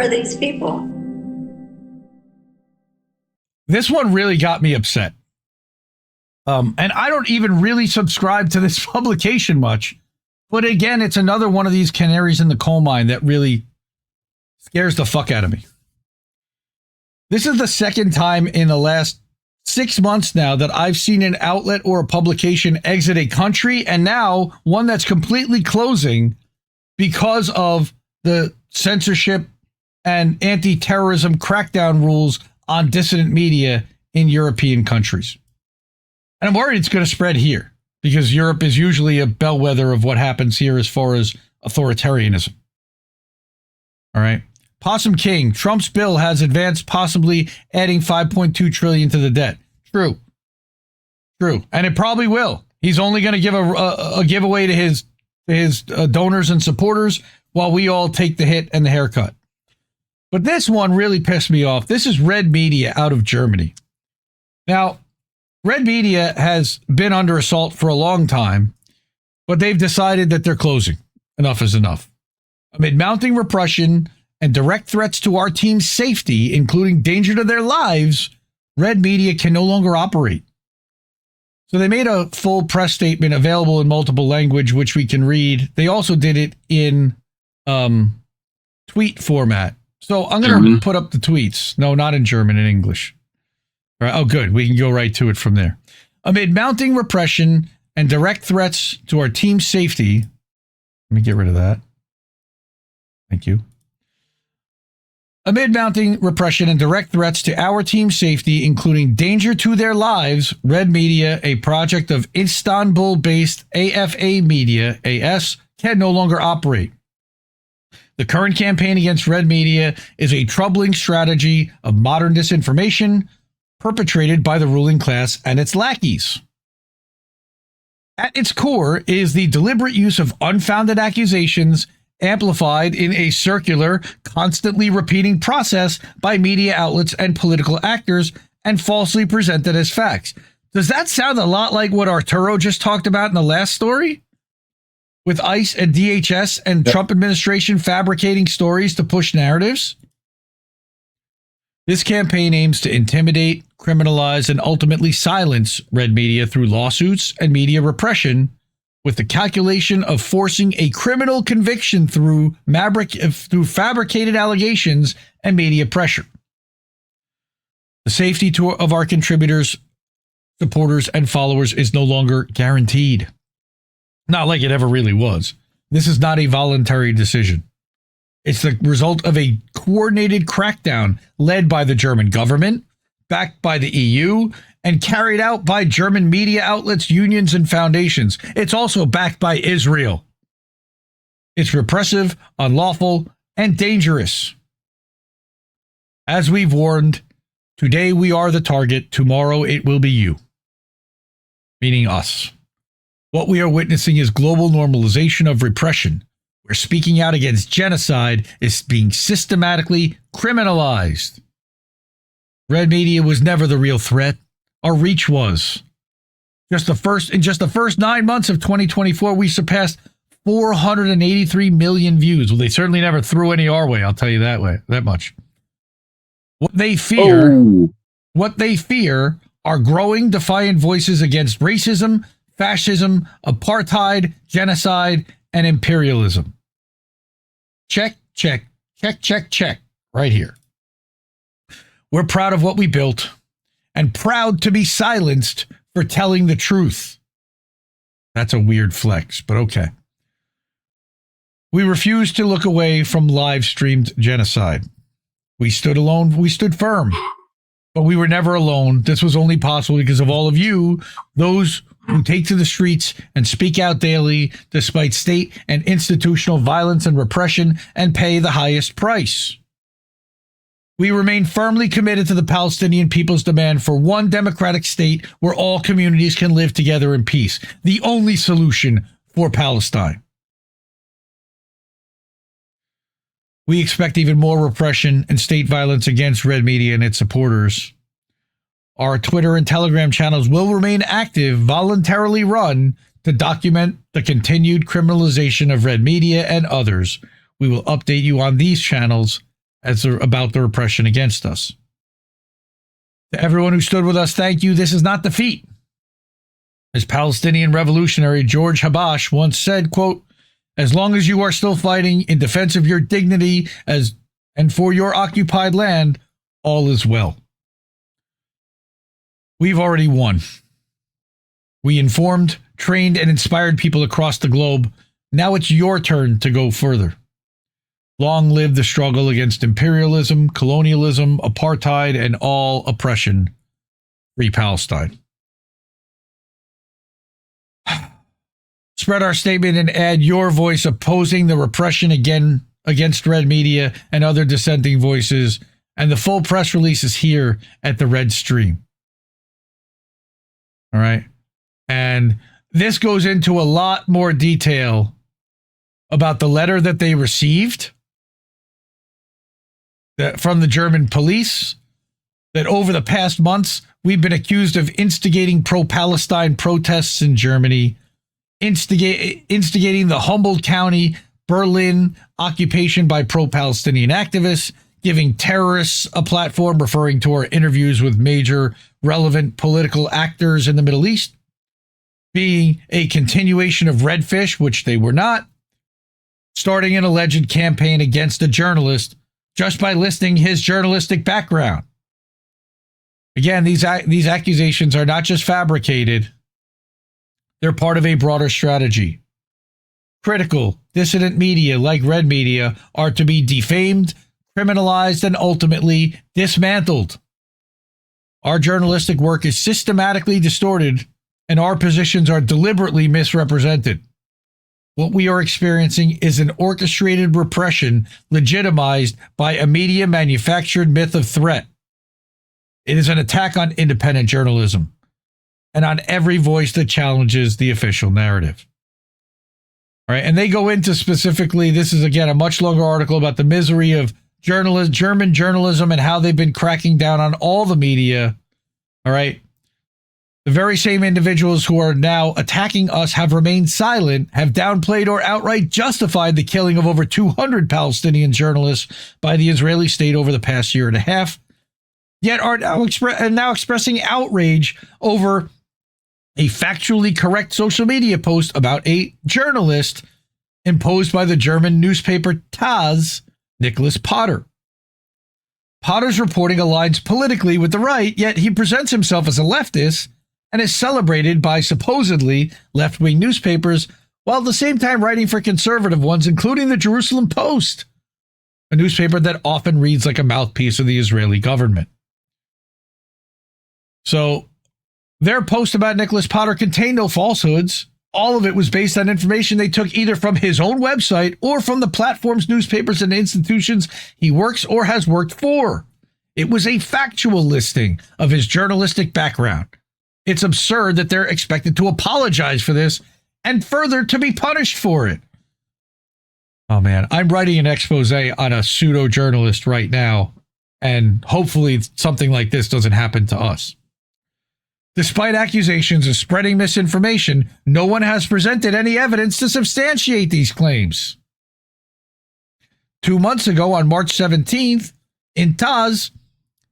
are these people? This one really got me upset. And I don't even really subscribe to this publication much. But again, it's another one of these canaries in the coal mine that really scares the fuck out of me. This is the second time in the last 6 months now that I've seen an outlet or a publication exit a country, and now one that's completely closing because of the censorship and anti-terrorism crackdown rules on dissident media in European countries. And I'm worried it's going to spread here because Europe is usually a bellwether of what happens here as far as authoritarianism. All right. Possum King, Trump's bill has advanced, possibly adding $5.2 trillion to the debt. True. And it probably will. He's only going to give a giveaway to his donors and supporters while we all take the hit and the haircut. But this one really pissed me off. This is Red Media out of Germany. Now, Red Media has been under assault for a long time, but they've decided that they're closing. Enough is enough. Amid mounting repression and direct threats to our team's safety, including danger to their lives, Red Media can no longer operate. So they made a full press statement available in multiple language, which we can read. They also did it in tweet format. So I'm going to put up the tweets. No, not in German, in English. All right. Oh, good. We can go right to it from there. Amid mounting repression and direct threats to our team's safety. Let me get rid of that. Thank you. Amid mounting repression and direct threats to our team's safety, including danger to their lives, Red Media, a project of Istanbul-based AFA Media, AS, can no longer operate. The current campaign against Red Media is a troubling strategy of modern disinformation perpetrated by the ruling class and its lackeys. At its core is the deliberate use of unfounded accusations amplified in a circular, constantly repeating process by media outlets and political actors and falsely presented as facts. Does that sound a lot like what Arturo just talked about in the last story? With ICE and DHS and Trump administration fabricating stories to push narratives? This campaign aims to intimidate, criminalize, and ultimately silence Red Media through lawsuits and media repression, with the calculation of forcing a criminal conviction through fabricated allegations and media pressure. The safety of our contributors, supporters, and followers is no longer guaranteed. Not like it ever really was. This is not a voluntary decision. It's the result of a coordinated crackdown led by the German government, backed by the EU, and carried out by German media outlets, unions, and foundations. It's also backed by Israel. It's repressive, unlawful, and dangerous. As we've warned, today we are the target, tomorrow it will be you. Meaning us. What we are witnessing is global normalization of repression, where speaking out against genocide is being systematically criminalized. Red Media was never the real threat. Our reach was. In just the first 9 months of 2024, we surpassed 483 million views. Well, they certainly never threw any our way, I'll tell you that much. What they fear are growing defiant voices against racism, fascism, apartheid, genocide, and imperialism. Check, check, check, check, check, right here. We're proud of what we built and proud to be silenced for telling the truth. That's a weird flex, but okay. We refuse to look away from live-streamed genocide. We stood alone, we stood firm, but we were never alone. This was only possible because of all of you, those who take to the streets and speak out daily despite state and institutional violence and repression and pay the highest price. We remain firmly committed to the Palestinian people's demand for one democratic state where all communities can live together in peace, the only solution for Palestine. We expect even more repression and state violence against Red Media and its supporters. Our Twitter and Telegram channels will remain active, voluntarily run, to document the continued criminalization of Red Media and others. We will update you on these channels about the repression against us. To everyone who stood with us, thank you. This is not defeat. As Palestinian revolutionary George Habash once said, quote, as long as you are still fighting in defense of your dignity and for your occupied land, all is well. We've already won. We informed, trained, and inspired people across the globe. Now it's your turn to go further. Long live the struggle against imperialism, colonialism, apartheid, and all oppression. Free Palestine. Spread our statement and add your voice opposing the repression against Red Media and other dissenting voices, and the full press release is here at the Red Stream. All right. And this goes into a lot more detail about the letter that they received from the German police, that over the past months, we've been accused of instigating pro-Palestine protests in Germany, instigating the Humboldt County, Berlin occupation by pro-Palestinian activists, giving terrorists a platform, referring to our interviews with major relevant political actors in the Middle East, being a continuation of Redfish, which they were not, starting an alleged campaign against a journalist just by listing his journalistic background. Again, these accusations are not just fabricated. They're part of a broader strategy. Critical, dissident media like Red Media are to be defamed, criminalized, and ultimately dismantled. Our journalistic work is systematically distorted, and our positions are deliberately misrepresented. What we are experiencing is an orchestrated repression legitimized by a media-manufactured myth of threat. It is an attack on independent journalism and on every voice that challenges the official narrative. All right, and they go into specifically, this is again a much longer article about the misery of German journalism and how they've been cracking down on all the media. All right. The very same individuals who are now attacking us have remained silent, have downplayed or outright justified the killing of over 200 Palestinian journalists by the Israeli state over the past year and a half, yet are now expressing outrage over a factually correct social media post about a journalist imposed by the German newspaper Taz, Nicholas Potter. Potter's reporting aligns politically with the right, yet he presents himself as a leftist and is celebrated by supposedly left-wing newspapers, while at the same time writing for conservative ones, including the Jerusalem Post, a newspaper that often reads like a mouthpiece of the Israeli government. So their post about Nicholas Potter contained no falsehoods. All of it was based on information they took either from his own website or from the platforms, newspapers, and institutions he works or has worked for. It was a factual listing of his journalistic background. It's absurd that they're expected to apologize for this and further to be punished for it. Oh man, I'm writing an expose on a pseudo-journalist right now, and hopefully something like this doesn't happen to us. Despite accusations of spreading misinformation, no one has presented any evidence to substantiate these claims. 2 months ago, on March 17th, in Taz,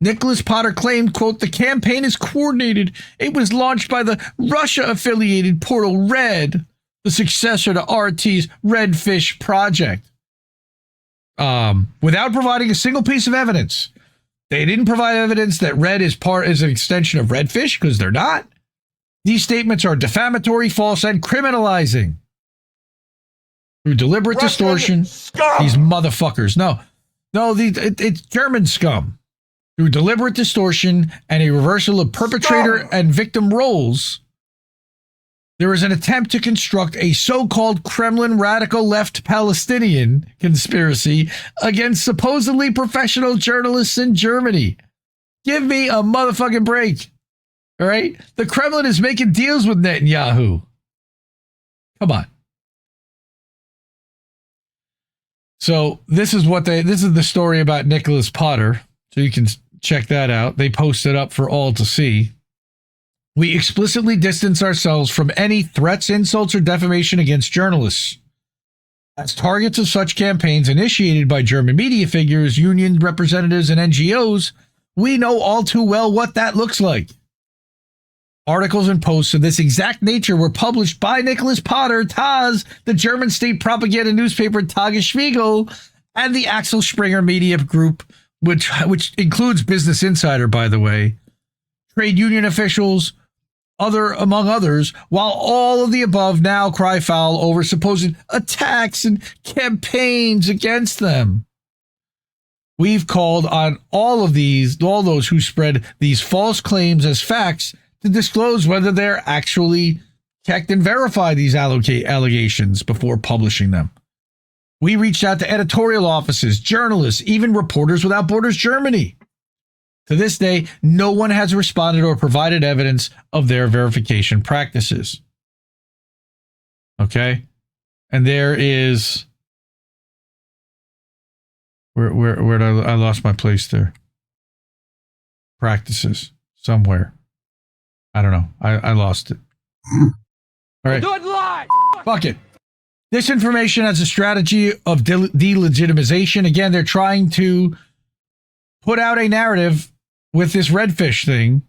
Nicholas Potter claimed, quote, the campaign is coordinated. It was launched by the Russia-affiliated portal Red, the successor to RT's Redfish project. Without providing a single piece of evidence. They didn't provide evidence that Red is an extension of Redfish, because they're not. These statements are defamatory, false, and criminalizing. Through deliberate distortion, these motherfuckers. It's German scum. Through deliberate distortion and a reversal of perpetrator and victim roles, there is an attempt to construct a so-called Kremlin radical left Palestinian conspiracy against supposedly professional journalists in Germany. Give me a motherfucking break. All right? The Kremlin is making deals with Netanyahu. Come on. So this is the story about Nicholas Potter. So you can check that out. They post it up for all to see. We explicitly distance ourselves from any threats, insults, or defamation against journalists. As targets of such campaigns initiated by German media figures, union representatives, and NGOs, we know all too well what that looks like. Articles and posts of this exact nature were published by Nicholas Potter, Taz, the German state propaganda newspaper Tagesspiegel, and the Axel Springer Media Group, which includes Business Insider, by the way, trade union officials, among others, while all of the above now cry foul over supposed attacks and campaigns against them. We've called on all those who spread these false claims as facts to disclose whether they're actually checked and verify these allegations before publishing them. We reached out to editorial offices, journalists, even Reporters Without Borders Germany. To this day, no one has responded or provided evidence of their verification practices. Okay? And there is... Where did I lost my place there? Practices. Somewhere. I don't know. I lost it. All right. Do it live! Fuck it. Disinformation as a strategy of delegitimization. Again, they're trying to put out a narrative with this Redfish thing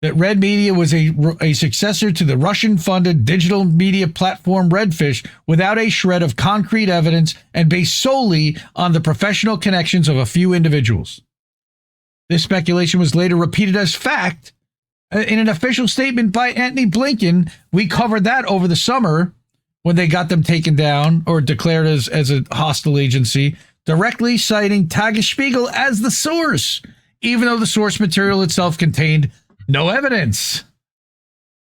that Red Media was a successor to the Russian-funded digital media platform Redfish without a shred of concrete evidence and based solely on the professional connections of a few individuals. This speculation was later repeated as fact in an official statement by Antony Blinken. We covered that over the summer when they got them taken down or declared as a hostile agency, directly citing Tagesspiegel as the source, even though the source material itself contained no evidence.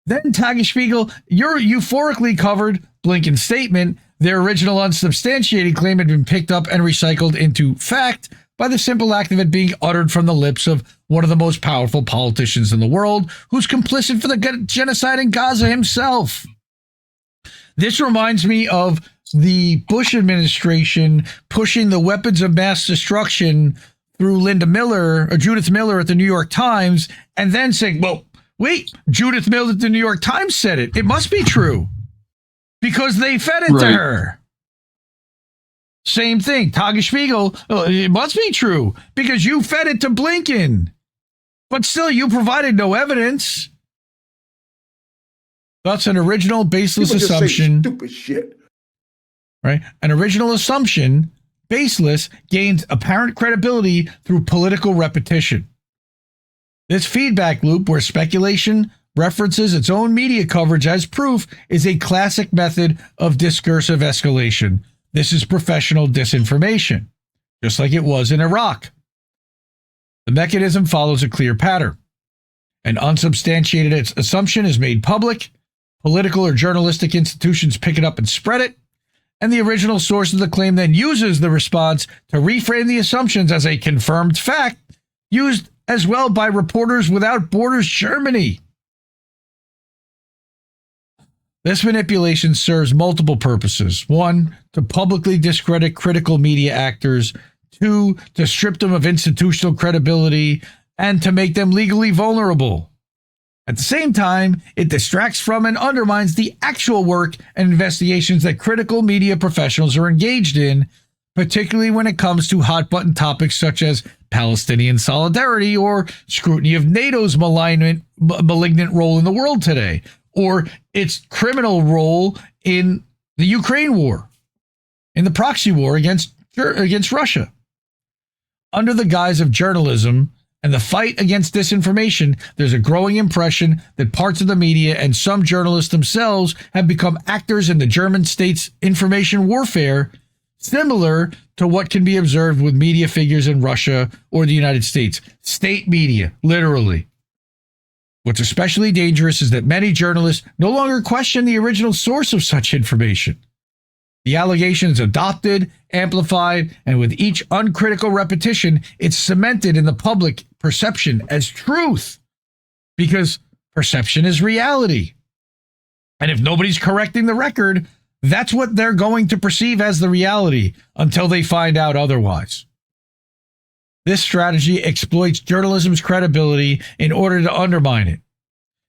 Then Tagesspiegel euphorically covered Blinken's statement. Their original unsubstantiated claim had been picked up and recycled into fact by the simple act of it being uttered from the lips of one of the most powerful politicians in the world, who's complicit for the genocide in Gaza himself. This reminds me of the Bush administration pushing the weapons of mass destruction through Judith Miller at the New York Times, and then saying, well, wait, Judith Miller at the New York Times said it. It must be true because they fed it to her. Same thing. Tagesspiegel, it must be true because you fed it to Blinken. But still, you provided no evidence. That's an original baseless assumption. Stupid shit. Right? An original assumption, baseless, gains apparent credibility through political repetition. This feedback loop where speculation references its own media coverage as proof is a classic method of discursive escalation. This is professional disinformation, just like it was in Iraq. The mechanism follows a clear pattern. An unsubstantiated assumption is made public, political or journalistic institutions pick it up and spread it, and the original source of the claim then uses the response to reframe the assumptions as a confirmed fact, used as well by Reporters Without Borders Germany. This manipulation serves multiple purposes. 1, to publicly discredit critical media actors. 2, to strip them of institutional credibility and to make them legally vulnerable. At the same time, it distracts from and undermines the actual work and investigations that critical media professionals are engaged in, particularly when it comes to hot-button topics such as Palestinian solidarity or scrutiny of NATO's malignant role in the world today, or its criminal role in the Ukraine war, in the proxy war against Russia. Under the guise of journalism and the fight against disinformation, there's a growing impression that parts of the media and some journalists themselves have become actors in the German state's information warfare, similar to what can be observed with media figures in Russia or the United States. State media, literally. What's especially dangerous is that many journalists no longer question the original source of such information. The allegation is adopted, amplified, and with each uncritical repetition, it's cemented in the public perception as truth, because perception is reality. And if nobody's correcting the record, that's what they're going to perceive as the reality until they find out otherwise. This strategy exploits journalism's credibility in order to undermine it.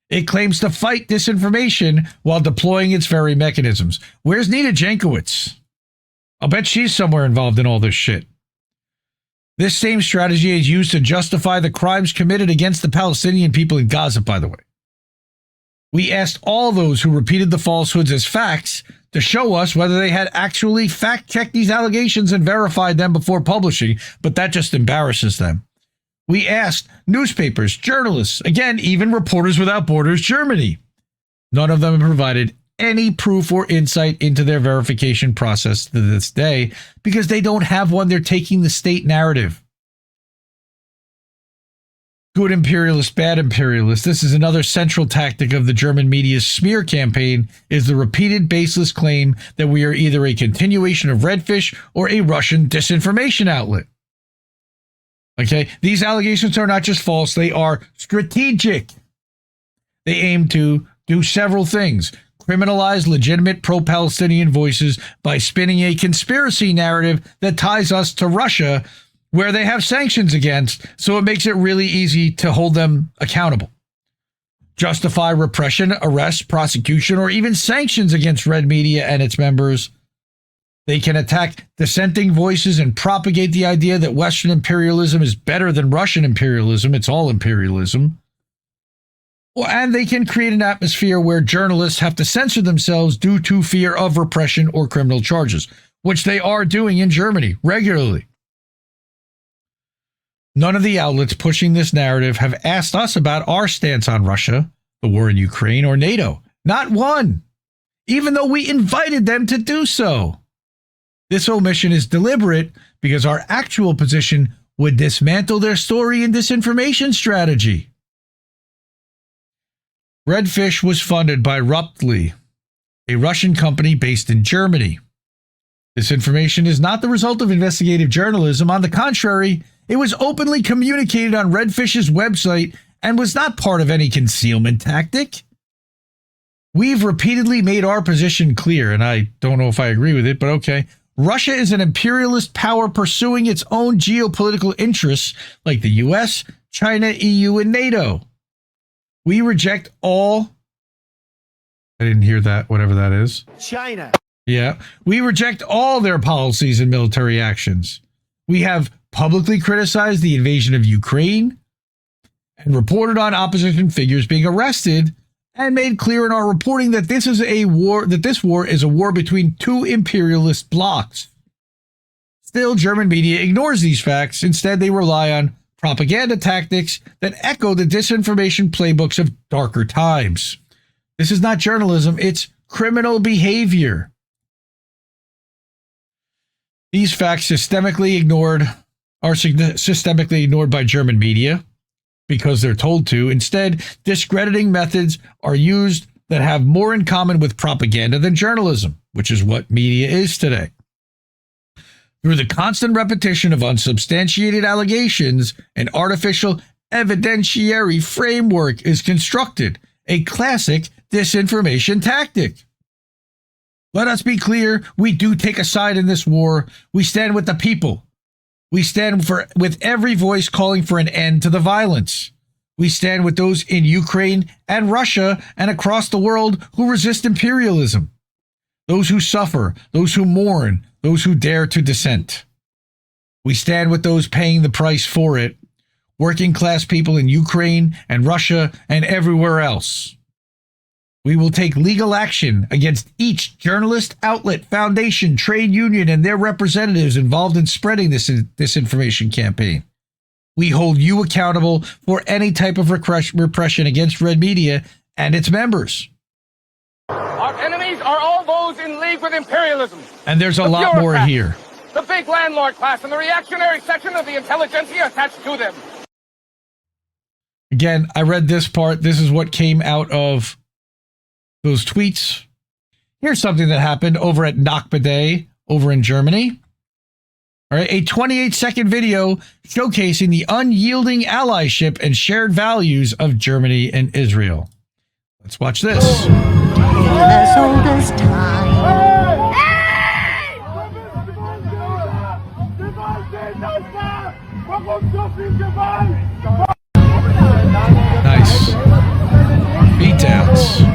It claims to fight disinformation while deploying its very mechanisms. Where's Nina Jankowicz? I'll bet she's somewhere involved in all this shit. This same strategy is used to justify the crimes committed against the Palestinian people in Gaza, by the way. We asked all those who repeated the falsehoods as facts to show us whether they had actually fact-checked these allegations and verified them before publishing, but that just embarrasses them. We asked newspapers, journalists, again, even Reporters Without Borders Germany. None of them have provided any proof or insight into their verification process to this day because they don't have one. They're taking the state narrative. Good imperialist, bad imperialist. This is another central tactic of the German media's smear campaign, is the repeated baseless claim that we are either a continuation of Redfish or a Russian disinformation outlet. Okay, these allegations are not just false, they are strategic. They aim to do several things. Criminalize legitimate pro-Palestinian voices by spinning a conspiracy narrative that ties us to Russia, where they have sanctions against, so it makes it really easy to hold them accountable. Justify repression, arrest, prosecution, or even sanctions against Red Media and its members. They can attack dissenting voices and propagate the idea that Western imperialism is better than Russian imperialism. It's all imperialism. And they can create an atmosphere where journalists have to censor themselves due to fear of repression or criminal charges, which they are doing in Germany regularly. None of the outlets pushing this narrative have asked us about our stance on Russia, the war in Ukraine, or NATO. Not one, even though we invited them to do so. This omission is deliberate because our actual position would dismantle their story and disinformation strategy. Redfish was funded by Ruptly, a Russian company based in Germany. This information is not the result of investigative journalism. On the contrary, it was openly communicated on Redfish's website and was not part of any concealment tactic. We've repeatedly made our position clear, and I don't know if I agree with it, but okay. Russia is an imperialist power pursuing its own geopolitical interests like the US, China, EU, and NATO. We reject all... I didn't hear that, whatever that is. China. Yeah. We reject all their policies and military actions. We have publicly criticized the invasion of Ukraine and reported on opposition figures being arrested and made clear in our reporting that this is a war, that this war is a war between two imperialist blocs. Still, German media ignores these facts. Instead, they rely on propaganda tactics that echo the disinformation playbooks of darker times. This is not journalism, it's criminal behavior. These facts are systemically ignored by German media because they're told to. Instead, discrediting methods are used that have more in common with propaganda than journalism, which is what media is today. Through the constant repetition of unsubstantiated allegations, an artificial evidentiary framework is constructed, a classic disinformation tactic. Let us be clear, we do take a side in this war. We stand with the people. We stand with every voice calling for an end to the violence. We stand with those in Ukraine and Russia and across the world who resist imperialism. Those who suffer, those who mourn, those who dare to dissent. We stand with those paying the price for it, working class people in Ukraine and Russia and everywhere else. We will take legal action against each journalist, outlet, foundation, trade union, and their representatives involved in spreading this disinformation campaign. We hold you accountable for any type of repression against Red Media and its members. Our enemies are all those in league with imperialism. And there's a lot more here. The big landlord class and the reactionary section of the intelligentsia attached to them. Again, I read this part. This is what came out of those tweets. Here's something that happened over at Nakba Day over in Germany. All right, a 28-second video showcasing the unyielding allyship and shared values of Germany and Israel. Let's watch this. As old as time. Nice. Beatdowns.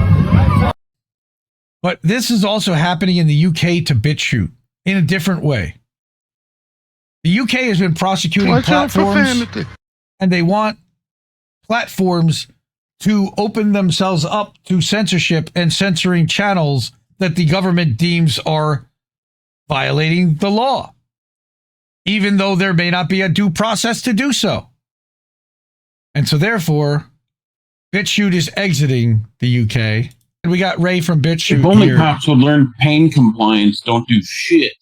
But this is also happening in the UK to Bitchute. in a different way. The UK has been prosecuting platforms, and they want platforms to open themselves up to censorship and censoring channels that the government deems are violating the law, even though there may not be a due process to do so. And so therefore, Bitchute is exiting the UK. And we got Ray from Bitchute If only here. cops would learn pain compliance, don't do shit.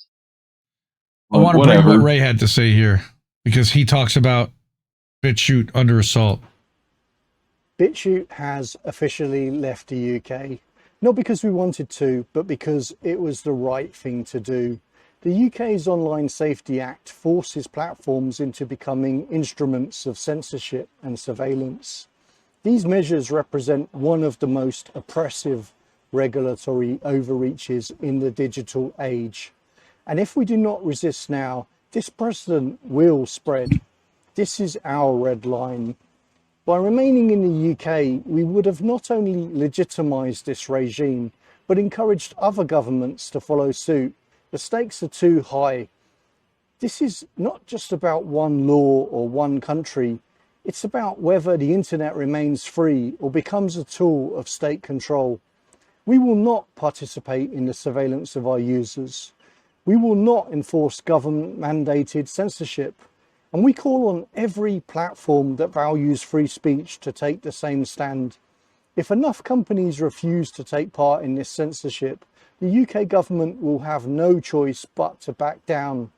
I want to bring what Ray had to say here, because he talks about Bitchute under assault. Bitchute has officially left the UK, not because we wanted to, but because it was the right thing to do. The UK's Online Safety Act forces platforms into becoming instruments of censorship and surveillance. These measures represent one of the most oppressive regulatory overreaches in the digital age. And if we do not resist now, this precedent will spread. This is our red line. By remaining in the UK, we would have not only legitimised this regime, but encouraged other governments to follow suit. The stakes are too high. This is not just about one law or one country. It's about whether the internet remains free or becomes a tool of state control. We will not participate in the surveillance of our users. We will not enforce government-mandated censorship. And we call on every platform that values free speech to take the same stand. If enough companies refuse to take part in this censorship, the UK government will have no choice but to back down.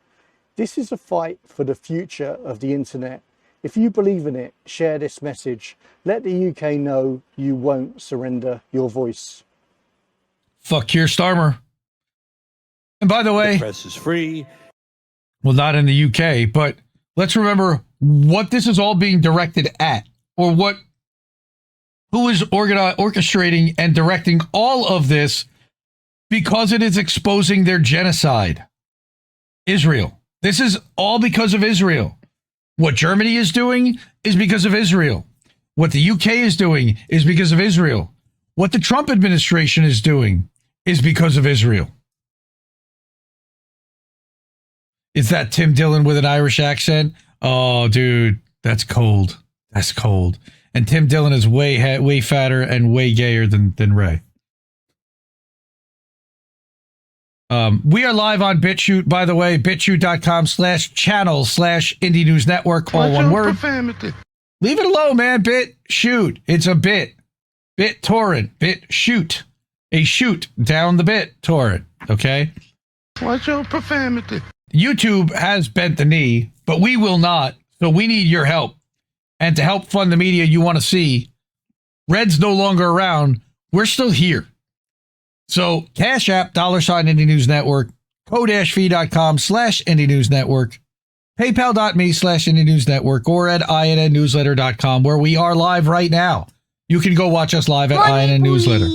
This is a fight for the future of the internet. If you believe in it, share this message. Let the UK know you won't surrender your voice. Fuck Keir Starmer. And by the way, the press is free. Well, not in the UK, but let's remember what this is all being directed at, or who is orchestrating and directing all of this, because it is exposing their genocide. Israel. This is all because of Israel. What Germany is doing is because of Israel. What the UK is doing is because of Israel. What the Trump administration is doing is because of Israel. Is that Tim Dillon with an Irish accent? Oh, dude, that's cold. That's cold. And Tim Dillon is way fatter and way gayer than Ray. We are live on Bitchute, by the way, bitchute.com/channel/Indie News Network, all one word. Profanity. Leave it alone, man. Bitchute. It's a bit. BitTorrent. BitChute. A shoot down the BitTorrent. Okay? Watch your profanity. YouTube has bent the knee, but we will not. So we need your help. And to help fund the media you want to see, Red's no longer around. We're still here. So Cash App, $ Indie News Network, ko-fi.com/Indie News Network, paypal.me/Indie News Network, or at INNnewsletter.com, where we are live right now. You can go watch us live at INN Newsletter.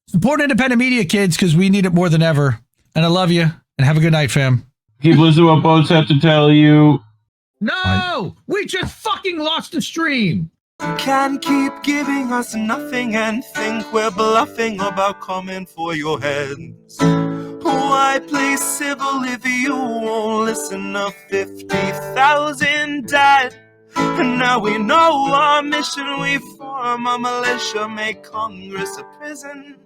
Support independent media, kids, because we need it more than ever. And I love you, and have a good night, fam. Keep listening to what boats have to tell you. No! We just fucking lost the stream! Can't keep giving us nothing and think we're bluffing about coming for your heads. Why play civil if you won't listen? 50,000 died, and now we know our mission. We form a militia, make Congress a prison.